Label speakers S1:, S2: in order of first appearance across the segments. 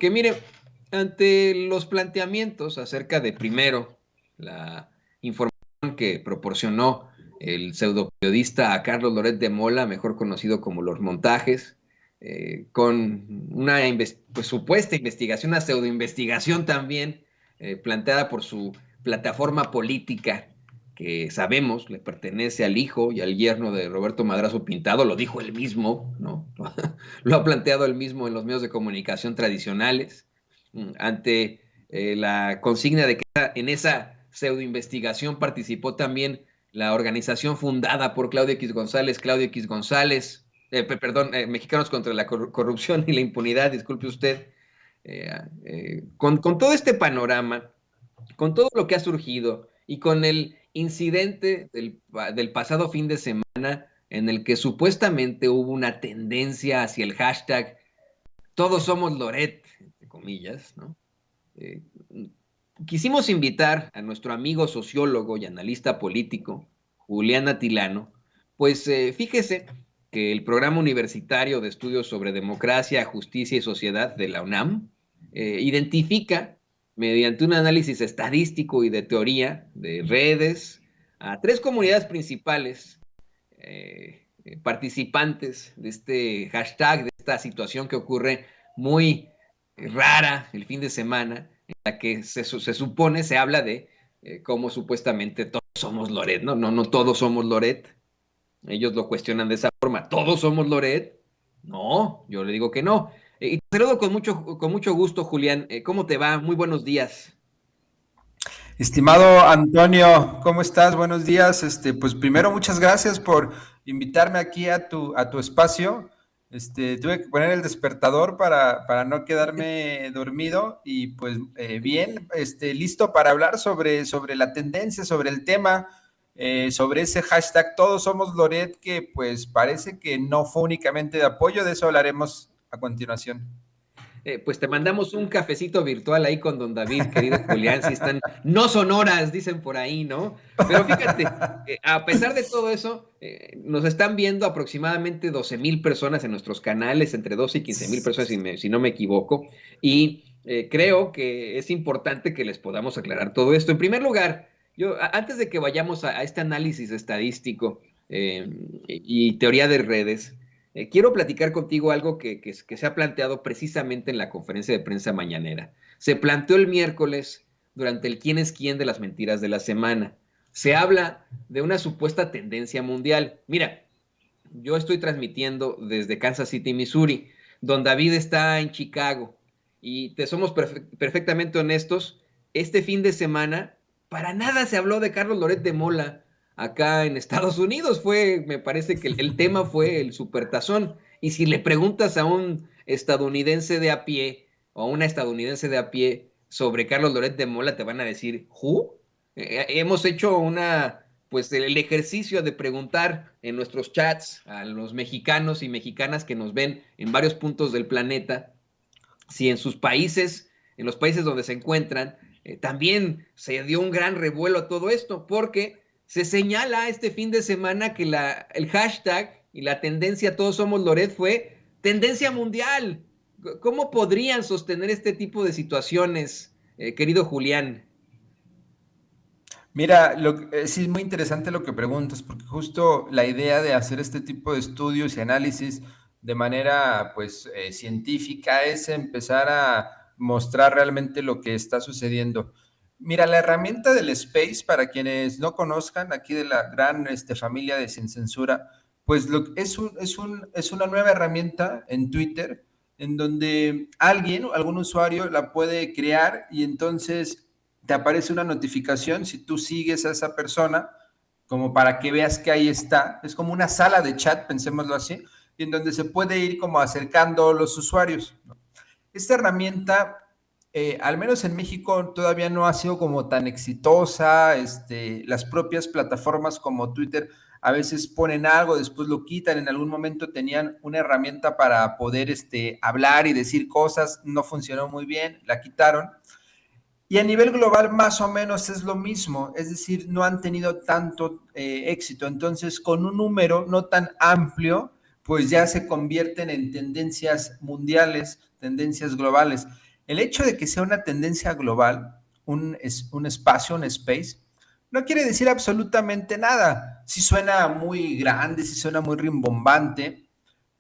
S1: Que mire, ante los planteamientos acerca de, primero, la información que proporcionó el pseudoperiodista Carlos Loret de Mola, mejor conocido como Los Montajes, con una pues, supuesta investigación, una pseudoinvestigación también, planteada por su plataforma política, que sabemos le pertenece al hijo y al yerno de Roberto Madrazo Pintado, lo dijo él mismo, ¿no? Lo ha planteado él mismo en los medios de comunicación tradicionales, ante la consigna de que en esa pseudoinvestigación participó también la organización fundada por Claudio X González, perdón, Mexicanos contra la Corrupción y la Impunidad, disculpe usted. Con todo este panorama, con todo lo que ha surgido y con el incidente del pasado fin de semana en el que supuestamente hubo una tendencia hacia el hashtag todos somos Loret, entre comillas, ¿no? Eh, Quisimos invitar a nuestro amigo sociólogo y analista político, Julián Atilano, pues fíjese que el Programa Universitario de Estudios sobre Democracia, Justicia y Sociedad de la UNAM identifica, mediante un análisis estadístico y de teoría de redes, a tres comunidades principales participantes de este hashtag, de esta situación que ocurre muy rara el fin de semana, en la que se supone, se habla de cómo supuestamente todos somos Loret, ¿no? No, no todos somos Loret. Ellos lo cuestionan de esa forma. ¿Todos somos Loret? No, yo le digo que no. Y te saludo con mucho gusto, Julián. ¿Cómo te va? Muy buenos días.
S2: Estimado Antonio, ¿cómo estás? Buenos días. Pues primero muchas gracias por invitarme aquí a tu espacio. Tuve que poner el despertador para no quedarme dormido y pues bien, listo para hablar sobre la tendencia, sobre el tema, sobre ese hashtag Todos Somos Loret, que pues parece que no fue únicamente de apoyo, de eso hablaremos a continuación.
S1: Pues te mandamos un cafecito virtual ahí con don David, querido Julián, si están, no son horas, dicen por ahí, ¿no? Pero fíjate, a pesar de todo eso, nos están viendo aproximadamente 12,000 personas en nuestros canales, entre 12 y 15,000 personas, si no me equivoco, y creo que es importante que les podamos aclarar todo esto. En primer lugar, antes de que vayamos a este análisis estadístico y teoría de redes, quiero platicar contigo algo que se ha planteado precisamente en la conferencia de prensa mañanera. Se planteó el miércoles durante el quién es quién de las mentiras de la semana. Se habla de una supuesta tendencia mundial. Mira, yo estoy transmitiendo desde Kansas City, Missouri. Don David está en Chicago. Y te somos perfectamente honestos, este fin de semana para nada se habló de Carlos Loret de Mola acá en Estados Unidos. Me parece que el tema fue el supertazón. Y si le preguntas a un estadounidense de a pie o a una estadounidense de a pie sobre Carlos Loret de Mola, te van a decir, ¿who? Hemos hecho pues el ejercicio de preguntar en nuestros chats a los mexicanos y mexicanas que nos ven en varios puntos del planeta, si en sus países, en los países donde se encuentran, también se dio un gran revuelo a todo esto, porque se señala este fin de semana que el hashtag y la tendencia Todos Somos Loret fue tendencia mundial. ¿Cómo podrían sostener este tipo de situaciones, querido Julián?
S2: Mira, sí es muy interesante lo que preguntas, porque justo la idea de hacer este tipo de estudios y análisis de manera pues científica es empezar a mostrar realmente lo que está sucediendo. Mira, la herramienta del Space, para quienes no conozcan, aquí de la gran familia de Sin Censura, pues es una nueva herramienta en Twitter en donde algún usuario la puede crear y entonces te aparece una notificación si tú sigues a esa persona, como para que veas que ahí está. Es como una sala de chat, pensémoslo así, y en donde se puede ir como acercando los usuarios. Esta herramienta, al menos en México, todavía no ha sido como tan exitosa. Las propias plataformas como Twitter a veces ponen algo, después lo quitan. En algún momento tenían una herramienta para poder hablar y decir cosas, no funcionó muy bien, la quitaron. Y a nivel global más o menos es lo mismo, es decir, no han tenido tanto éxito. Entonces, con un número no tan amplio, pues ya se convierten en tendencias mundiales, tendencias globales. el hecho de que sea una tendencia global, un espacio, un space, no quiere decir absolutamente nada. Sí suena muy grande, sí suena muy rimbombante,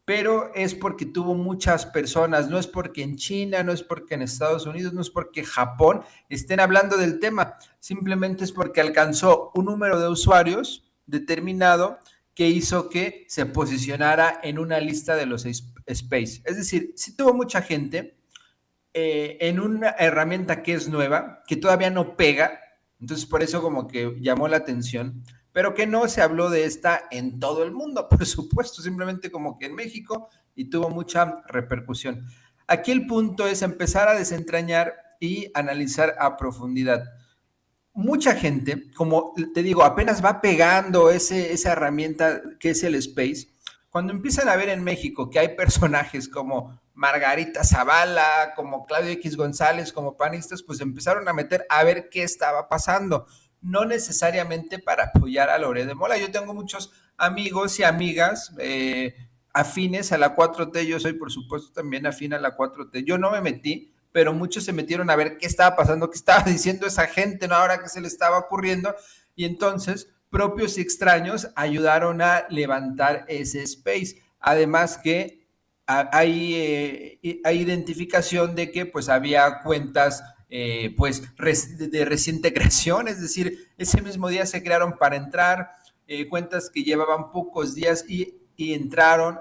S2: pero es porque tuvo muchas personas, no es porque en China, no es porque en Estados Unidos, no es porque Japón estén hablando del tema, simplemente es porque alcanzó un número de usuarios determinado que hizo que se posicionara en una lista de los space. Es decir, sí tuvo mucha gente en una herramienta que es nueva, que todavía no pega, entonces por eso como que llamó la atención, pero que no se habló de esta en todo el mundo, por supuesto, simplemente como que en México y tuvo mucha repercusión. Aquí el punto es empezar a desentrañar y analizar a profundidad. Mucha gente, como te digo, apenas va pegando esa herramienta que es el Space. Cuando empiezan a ver en México que hay personajes como Margarita Zavala, como Claudio X González, como panistas, pues empezaron a meter a ver qué estaba pasando. No necesariamente para apoyar a Loret de Mola. Yo tengo muchos amigos y amigas afines a la 4T. Yo soy, por supuesto, también afín a la 4T. Yo no me metí, pero muchos se metieron a ver qué estaba pasando, qué estaba diciendo esa gente, ¿no? Ahora qué se le estaba ocurriendo. Y entonces, propios y extraños ayudaron a levantar ese space. Además que hay identificación de que pues había cuentas pues de reciente creación, es decir, ese mismo día se crearon para entrar, cuentas que llevaban pocos días y entraron,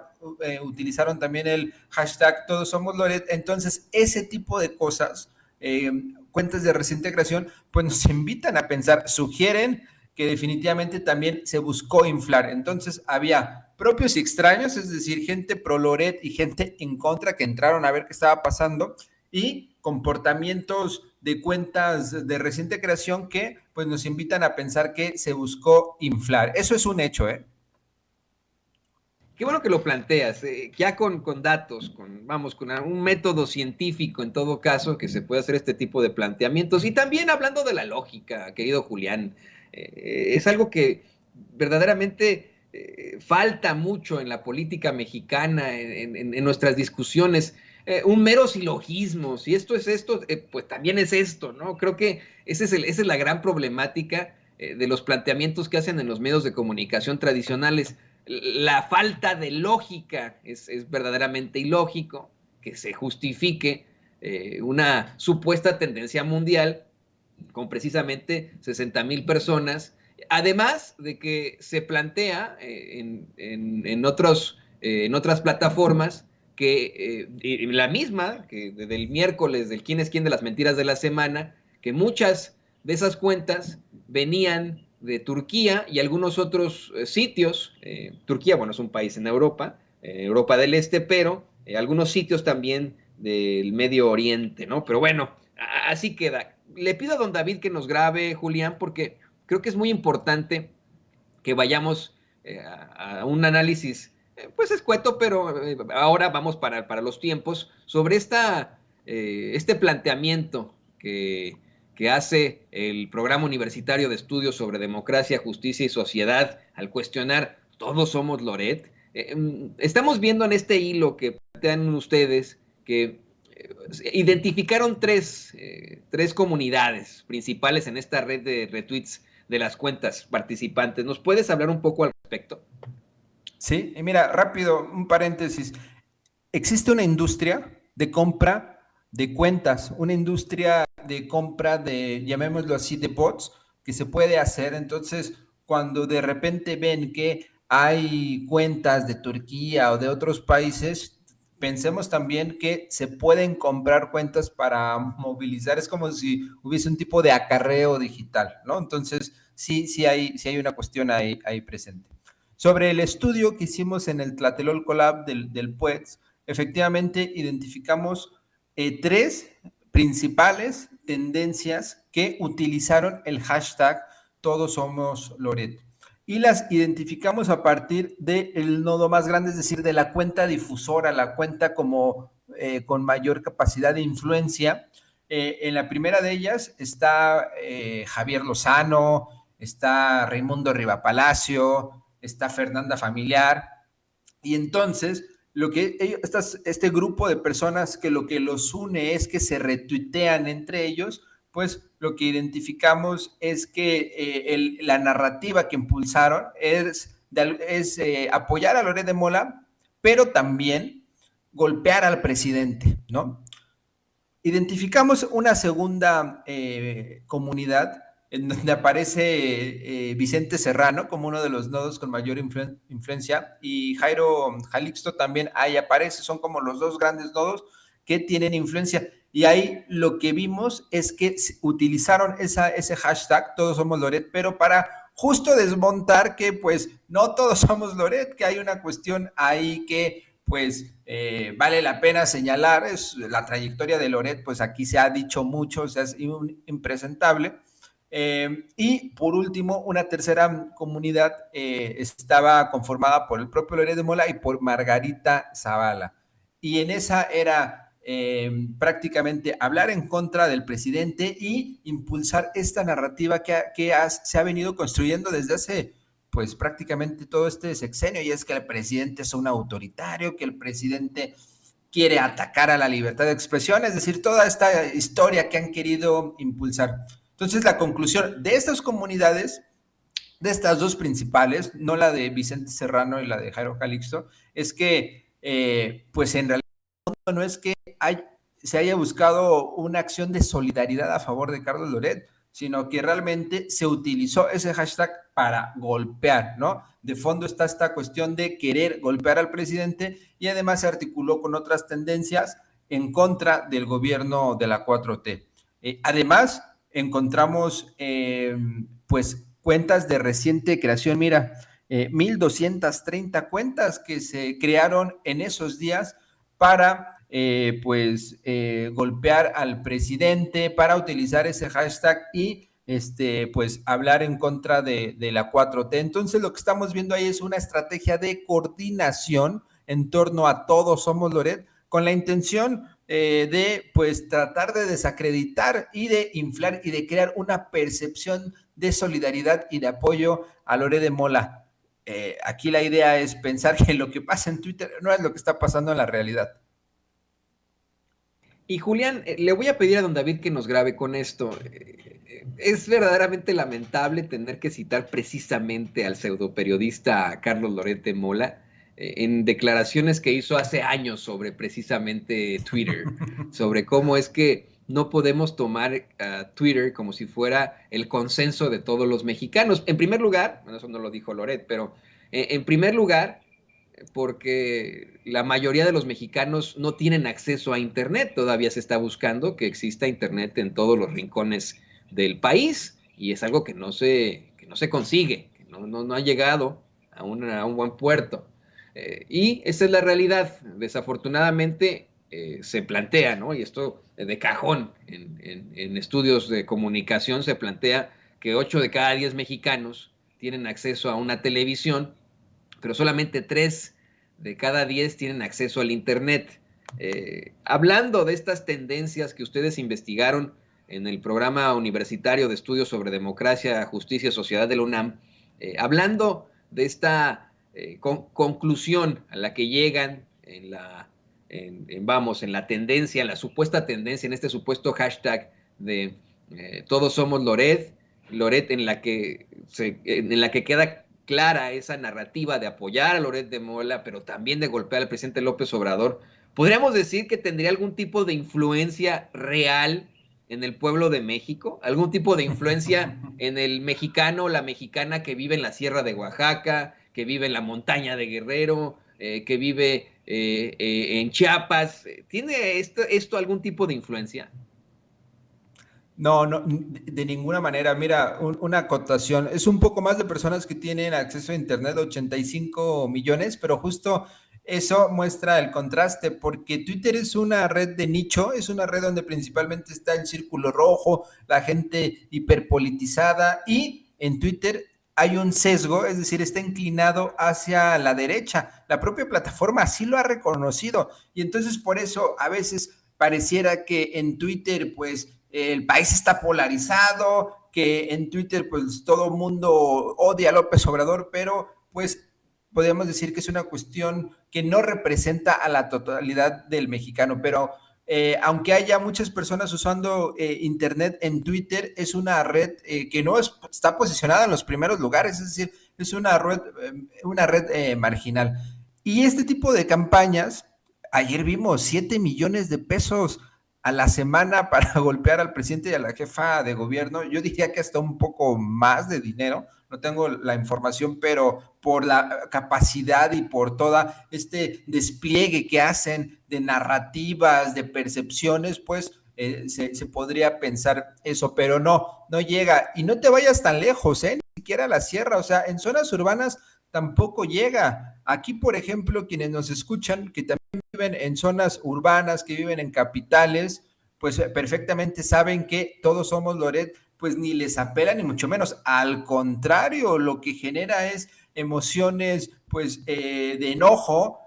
S2: utilizaron también el hashtag Todos Somos Loret. Entonces, ese tipo de cosas, cuentas de reciente creación, pues nos invitan a pensar, sugieren que definitivamente también se buscó inflar. Entonces, había propios y extraños, es decir, gente pro Loret y gente en contra que entraron a ver qué estaba pasando, y comportamientos de cuentas de reciente creación que pues nos invitan a pensar que se buscó inflar. Eso es un hecho, ¿eh?
S1: Qué bueno que lo planteas, ya con datos, vamos, con un método científico en todo caso, que se puede hacer este tipo de planteamientos. Y también hablando de la lógica, querido Julián, es algo que verdaderamente falta mucho en la política mexicana, en nuestras discusiones. Un mero silogismo, si esto es esto, pues también es esto, ¿no? Creo que esa es la gran problemática de los planteamientos que hacen en los medios de comunicación tradicionales. La falta de lógica es verdaderamente ilógico que se justifique una supuesta tendencia mundial con precisamente 60,000 personas, además de que se plantea en otras plataformas que la misma, que del miércoles, del quién es quién de las mentiras de la semana, que muchas de esas cuentas venían de Turquía y algunos otros sitios. Turquía, bueno, es un país en Europa, Europa del Este, pero algunos sitios también del Medio Oriente, ¿no? Pero bueno, así queda. Le pido a don David que nos grabe, Julián, porque creo que es muy importante que vayamos a un análisis, pues escueto, pero ahora vamos para los tiempos, sobre este planteamiento que hace el Programa Universitario de Estudios sobre Democracia, Justicia y Sociedad al cuestionar ¿todos somos Loret? Estamos viendo en este hilo que plantean ustedes que identificaron tres comunidades principales en esta red de retweets de las cuentas participantes. ¿Nos puedes hablar un poco al respecto?
S2: Sí, y mira, rápido, un paréntesis. Existe una industria de compra de cuentas, una industria de compra de, llamémoslo así, de bots, que se puede hacer. Entonces, cuando de repente ven que hay cuentas de Turquía o de otros países, pensemos también que se pueden comprar cuentas para movilizar. Es como si hubiese un tipo de acarreo digital, ¿no? Entonces, sí hay una cuestión ahí presente. Sobre el estudio que hicimos en el Tlatelolco Lab del PUEX, efectivamente identificamos tres principales tendencias que utilizaron el hashtag Todos Somos Loret. Y las identificamos a partir del nodo más grande, es decir, de la cuenta difusora, la cuenta como con mayor capacidad de influencia. En la primera de ellas está Javier Lozano, está Raimundo Rivapalacio, está Fernanda Familiar, y entonces este grupo de personas que lo que los une es que se retuitean entre ellos, pues lo que identificamos es que la narrativa que impulsaron es apoyar a Loret de Mola, pero también golpear al presidente, ¿no? Identificamos una segunda comunidad en donde aparece Vicente Serrano como uno de los nodos con mayor influencia, y Jairo Calixto también ahí aparece. Son como los dos grandes nodos que tienen influencia. Y ahí lo que vimos es que utilizaron ese hashtag, todos somos Loret, pero para justo desmontar que pues no todos somos Loret, que hay una cuestión ahí que pues vale la pena señalar. Es la trayectoria de Loret, pues aquí se ha dicho mucho, o sea, es impresentable. Y por último, una tercera comunidad estaba conformada por el propio Loret de Mola y por Margarita Zavala. Y en esa era prácticamente hablar en contra del presidente y impulsar esta narrativa que se ha venido construyendo desde hace pues prácticamente todo este sexenio, y es que el presidente es un autoritario, que el presidente quiere atacar a la libertad de expresión, es decir, toda esta historia que han querido impulsar. Entonces, la conclusión de estas comunidades, de estas dos principales, no la de Vicente Serrano y la de Jairo Calixto, es que, pues en realidad no es que se haya buscado una acción de solidaridad a favor de Carlos Loret, sino que realmente se utilizó ese hashtag para golpear, ¿no? De fondo está esta cuestión de querer golpear al presidente, y además se articuló con otras tendencias en contra del gobierno de la 4T. Además, encontramos pues cuentas de reciente creación. Mira, 1,230 cuentas que se crearon en esos días para golpear al presidente, para utilizar ese hashtag y pues hablar en contra de la 4T. Entonces lo que estamos viendo ahí es una estrategia de coordinación en torno a Todos Somos Loret, con la intención de pues tratar de desacreditar y de inflar y de crear una percepción de solidaridad y de apoyo a Loret de Mola. Aquí la idea es pensar que lo que pasa en Twitter no es lo que está pasando en la realidad.
S1: Y Julián, le voy a pedir a don David que nos grabe con esto. Es verdaderamente lamentable tener que citar precisamente al pseudoperiodista Carlos Loret de Mola en declaraciones que hizo hace años sobre precisamente Twitter, sobre cómo es que no podemos tomar Twitter como si fuera el consenso de todos los mexicanos. En primer lugar, bueno, eso no lo dijo Loret, pero en primer lugar, porque la mayoría de los mexicanos no tienen acceso a Internet. Todavía se está buscando que exista Internet en todos los rincones del país, y es algo que no se consigue, que no ha llegado a un buen puerto. Y esa es la realidad. Desafortunadamente se plantea, ¿no? Y esto de cajón en estudios de comunicación se plantea que 8 de cada 10 mexicanos tienen acceso a una televisión, pero solamente 3 de cada 10 tienen acceso al Internet. Hablando de estas tendencias que ustedes investigaron en el programa universitario de estudios sobre democracia, justicia y sociedad de la UNAM, hablando de esta conclusión a la que llegan en la tendencia, en la supuesta tendencia, en este supuesto hashtag de todos somos Loret, en la que queda clara esa narrativa de apoyar a Loret de Mola, pero también de golpear al presidente López Obrador. ¿Podríamos decir que tendría algún tipo de influencia real en el pueblo de México? ¿Algún tipo de influencia en el mexicano o la mexicana que vive en la Sierra de Oaxaca, que vive en la montaña de Guerrero, que vive en Chiapas? ¿Tiene esto algún tipo de influencia?
S2: No, de ninguna manera. Mira, una acotación. Es un poco más de personas que tienen acceso a Internet, 85 millones, pero justo eso muestra el contraste, porque Twitter es una red de nicho, es una red donde principalmente está el círculo rojo, la gente hiperpolitizada, y en Twitter hay un sesgo, es decir, está inclinado hacia la derecha. La propia plataforma así lo ha reconocido, y entonces por eso a veces pareciera que en Twitter, pues, el país está polarizado, que en Twitter pues todo el mundo odia a López Obrador, pero pues podríamos decir que es una cuestión que no representa a la totalidad del mexicano, pero aunque haya muchas personas usando Internet en Twitter, es una red que no está posicionada en los primeros lugares, es decir, es una red marginal. Y este tipo de campañas, ayer vimos 7 millones de pesos a la semana para golpear al presidente y a la jefa de gobierno. Yo diría que hasta un poco más de dinero, no tengo la información, pero por la capacidad y por todo este despliegue que hacen de narrativas, de percepciones, pues se podría pensar eso, pero no llega. Y no te vayas tan lejos, ni siquiera a la sierra, o sea, en zonas urbanas tampoco llega. Aquí, por ejemplo, quienes nos escuchan, que también viven en zonas urbanas, que viven en capitales, pues perfectamente saben que todos somos Loret, pues ni les apela ni mucho menos. Al contrario, lo que genera es emociones pues de enojo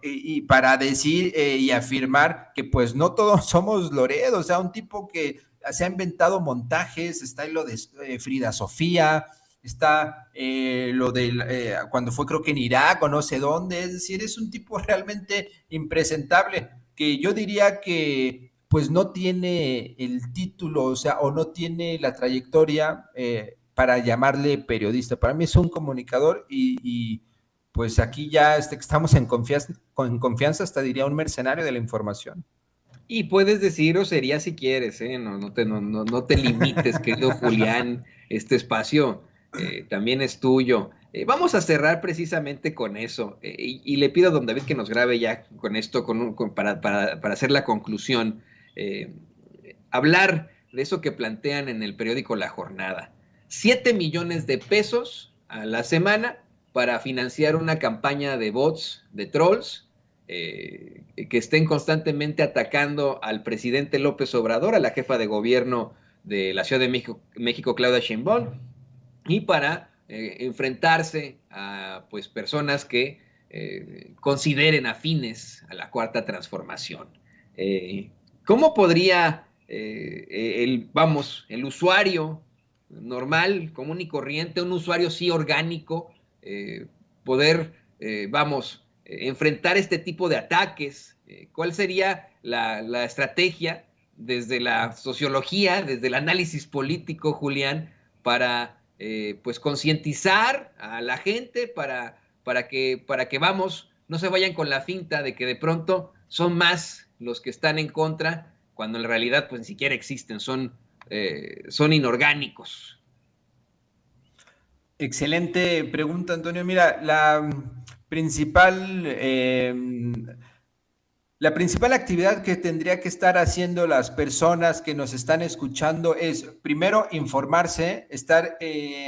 S2: y para decir y afirmar que pues no todos somos Loret, o sea, un tipo que se ha inventado montajes, está lo de Frida Sofía, está lo de cuando fue creo que en Irak o no sé dónde, es decir, es un tipo realmente impresentable, que yo diría que pues no tiene el título, o sea, o no tiene la trayectoria para llamarle periodista. Para mí es un comunicador y pues aquí ya estamos en confianza, hasta diría un mercenario de la información.
S1: Y puedes decir grosería si quieres, ¿eh? No te limites, querido Julián, este espacio también es tuyo. Vamos a cerrar precisamente con eso, y le pido a don David que nos grabe ya con esto para hacer la conclusión. Eh, Hablar de eso que plantean en el periódico La Jornada. 7 millones de pesos a la semana para financiar una campaña de bots, de trolls, que estén constantemente atacando al presidente López Obrador, a la jefa de gobierno de la Ciudad de México Claudia Sheinbaum, y para enfrentarse a pues, personas que consideren afines a la Cuarta Transformación. ¿Cómo podría el usuario normal, común y corriente, un usuario sí orgánico, poder, enfrentar este tipo de ataques? ¿Cuál sería la estrategia desde la sociología, desde el análisis político, Julián, para pues concientizar a la gente para que no se vayan con la finta de que de pronto son más los que están en contra, cuando en realidad pues ni siquiera existen, son inorgánicos?
S2: Excelente pregunta, Antonio. Mira, la principal actividad que tendría que estar haciendo las personas que nos están escuchando es, primero, informarse, estar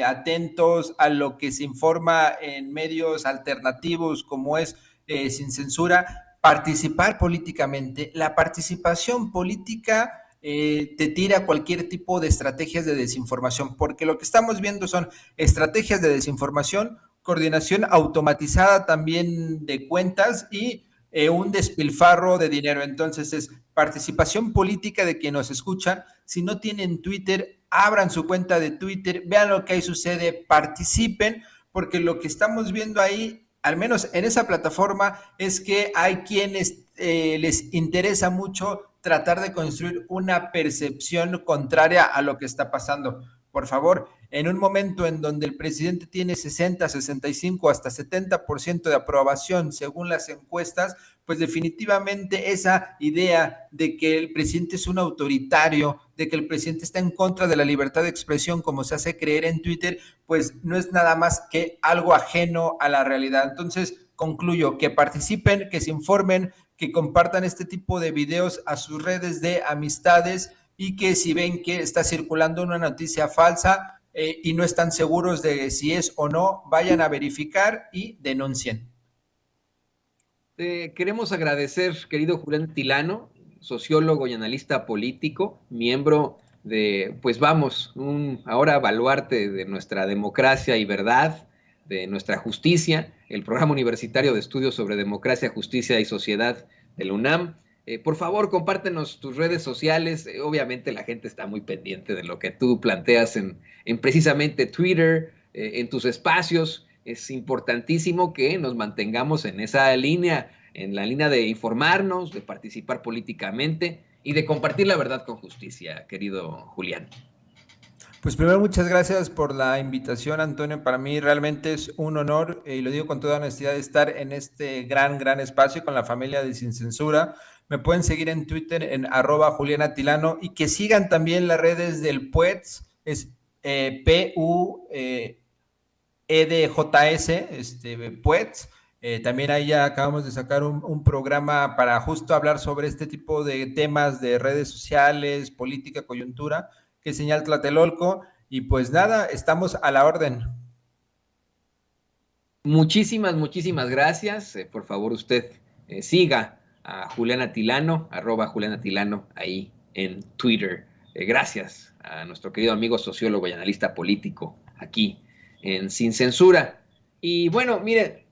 S2: atentos a lo que se informa en medios alternativos como es Sin Censura, participar políticamente. La participación política te tira cualquier tipo de estrategias de desinformación, porque lo que estamos viendo son estrategias de desinformación, coordinación automatizada también de cuentas y un despilfarro de dinero. Entonces es participación política de quien nos escucha. Si no tienen Twitter, abran su cuenta de Twitter, vean lo que ahí sucede, participen, porque lo que estamos viendo ahí, al menos en esa plataforma, es que hay quienes les interesa mucho tratar de construir una percepción contraria a lo que está pasando. Por favor, en un momento en donde el presidente tiene 60, 65, hasta 70% de aprobación según las encuestas, pues definitivamente esa idea de que el presidente es un autoritario, de que el presidente está en contra de la libertad de expresión, como se hace creer en Twitter, pues no es nada más que algo ajeno a la realidad. Entonces, concluyo, que participen, que se informen, que compartan este tipo de videos a sus redes de amistades y que si ven que está circulando una noticia falsa y no están seguros de si es o no, vayan a verificar y denuncien.
S1: Queremos agradecer, querido Julián Tilano, sociólogo y analista político, miembro de, pues vamos, un ahora baluarte de nuestra democracia y verdad, de nuestra justicia, el programa universitario de estudios sobre democracia, justicia y sociedad del UNAM. Por favor, compártenos tus redes sociales. Obviamente la gente está muy pendiente de lo que tú planteas en precisamente Twitter, en tus espacios. es importantísimo que nos mantengamos en esa línea, en la línea de informarnos, de participar políticamente y de compartir la verdad con justicia, querido Julián.
S2: Pues primero, muchas gracias por la invitación, Antonio. Para mí realmente es un honor, y lo digo con toda honestidad, de estar en este gran espacio con la familia de Sin Censura. Me pueden seguir en Twitter en @JulianAtilano y que sigan también las redes del PUEDS, es PUEDJS, PUEDS. También ahí ya acabamos de sacar un programa para justo hablar sobre este tipo de temas de redes sociales, política, coyuntura, que es Señal Tlatelolco. Y pues nada, estamos a la orden.
S1: Muchísimas gracias. Por favor, usted siga a Julián Atilano, @JulianAtilano, ahí en Twitter. Gracias a nuestro querido amigo sociólogo y analista político aquí en Sin Censura. Y bueno, mire,